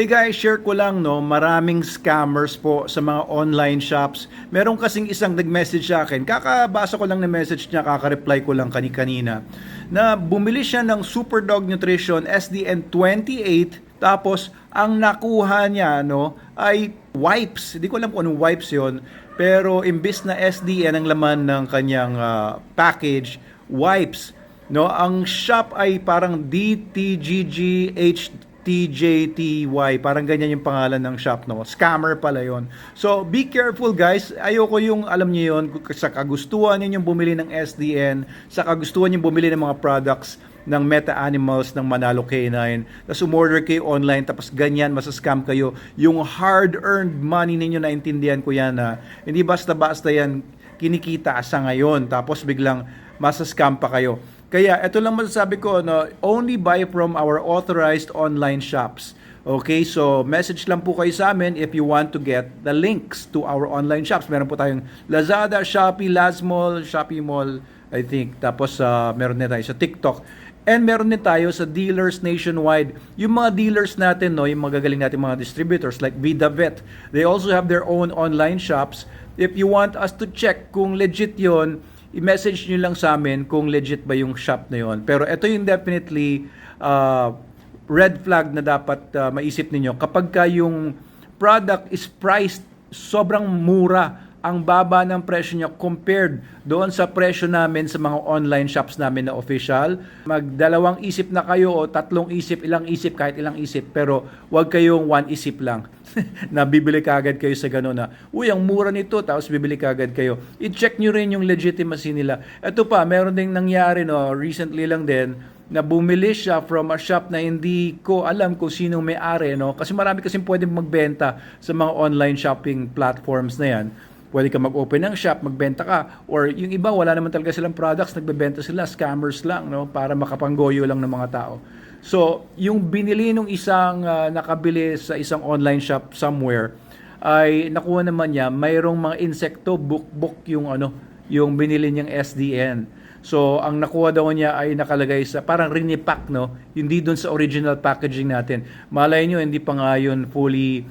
Hey guys, share ko lang no, maraming scammers po sa mga online shops. Meron kasing isang nag-message sa akin, kakabasa ko lang ng message niya, kaka-reply ko lang kanina, na bumili siya ng Super Dog Nutrition SDN 28, tapos ang nakuha niya no ay wipes. Hindi ko alam kung anong wipes 'yon, pero imbis na SDN ang laman ng kanyang package, wipes. No, ang shop ay parang DTGGH TJTY, parang ganyan yung pangalan ng shop, no? Scammer pala yon. So, be careful guys. Ayoko yung, alam niyo yon, sa kagustuhan ninyong bumili ng SDN, sa kagustuhan ninyong bumili ng mga products ng Meta Animals, ng Manalo K9, tapos umorder kayo online, tapos ganyan, masascam kayo. Yung hard-earned money ninyo, naintindihan ko yan, na hindi basta-basta yan kinikita sa ngayon, tapos biglang masascam pa kayo. Kaya ito lang masasabi ko, no, only buy from our authorized online shops. Okay, so message lang po kayo sa amin if you want to get the links to our online shops. Meron po tayong Lazada, Shopee, Lazmall, Shopee Mall, I think. Tapos meron din tayo sa TikTok. And meron din tayo sa dealers nationwide. Yung mga dealers natin, no, yung magagaling natin mga distributors like VidaVet, they also have their own online shops. If you want us to check kung legit yon, i-message nyo lang sa amin kung legit ba yung shop na yon. Pero ito yung definitely red flag na dapat maisip ninyo. Kapag ka yung product is priced sobrang mura, ang baba ng presyo niya compared doon sa presyo namin sa mga online shops namin na official, magdalawang isip na kayo o tatlong isip, ilang isip, kahit ilang isip, pero wag kayong one isip lang na bibili kaagad kayo sa gano'n na, uy, ang mura nito, tapos bibili kaagad kayo. I-check nyo rin yung legitimacy nila. Ito pa, meron ding nangyari, no, recently lang din, na bumili siya from a shop na hindi ko alam kung sinong may-ari, no? Kasi marami kasing pwedeng magbenta sa mga online shopping platforms na yan. Pwede ka mag-open ng shop, magbenta ka, or yung iba wala naman talaga silang products, nagbebenta sila, scammers lang, no, para makapanggoyo lang ng mga tao. So, yung binili ng isang nakabili sa isang online shop somewhere ay nakuha naman niya mayroong mga insekto, bukbok yung yung binili niyang SDN. So, ang nakuha daw niya ay nakalagay sa parang rinipack, no, hindi doon sa original packaging natin. Malay niyo hindi pa nga yun fully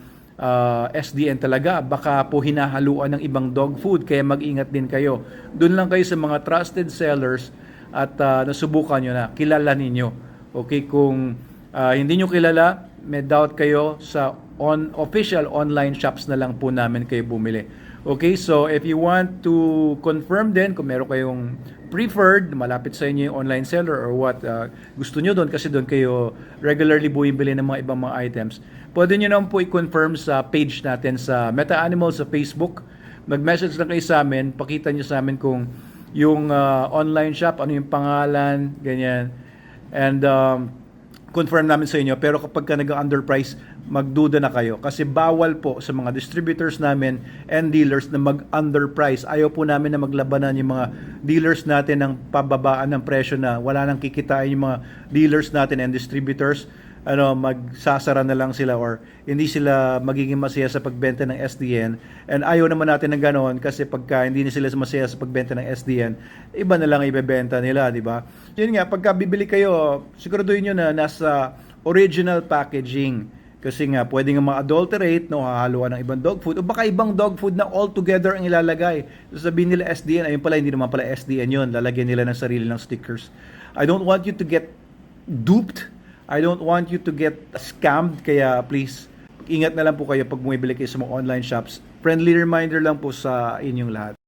SDN talaga, baka po hinahaluan ng ibang dog food, kaya mag-ingat din kayo. Doon lang kayo sa mga trusted sellers at nasubukan nyo na, kilala ninyo. Okay, kung hindi nyo kilala, may doubt kayo, sa official online shops na lang po namin kayo bumili. Okay, so if you want to confirm din kung meron kayong preferred, malapit sa inyo yung online seller or what, gusto nyo doon kasi doon kayo regularly bumibili ng mga ibang mga items, pwede nyo naman po i-confirm sa page natin sa Meta Animals sa Facebook. Mag-message lang kayo sa amin, pakita nyo sa amin kung yung online shop, ano yung pangalan, ganyan. And confirm namin sa inyo. Pero kapag ka nag-underprice, magduda na kayo. Kasi bawal po sa mga distributors namin and dealers na mag-underprice. Ayaw po namin na maglabanan yung mga dealers natin ng pababaan ng presyo na wala nang kikitain yung mga dealers natin and distributors. Magsasara na lang sila or hindi sila magiging masaya sa pagbenta ng SDN. And ayaw naman natin ng ganoon kasi pagka hindi na sila masaya sa pagbenta ng SDN, iba na lang ibebenta nila, di ba? Yun nga, pagka bibili kayo, siguraduhin nyo na nasa original packaging. Kasi nga, pwede nga ma-adulterate, no, hahaluan ng ibang dog food, o baka ibang dog food na all together ang ilalagay. So, sabihin nila SDN, ayun pala, hindi naman pala SDN yun. Lalagyan nila ng sarili ng stickers. I don't want you to get duped. I don't want you to get scammed. Kaya please, ingat na lang po kayo pag bumibili kayo sa mga online shops. Friendly reminder lang po sa inyong lahat.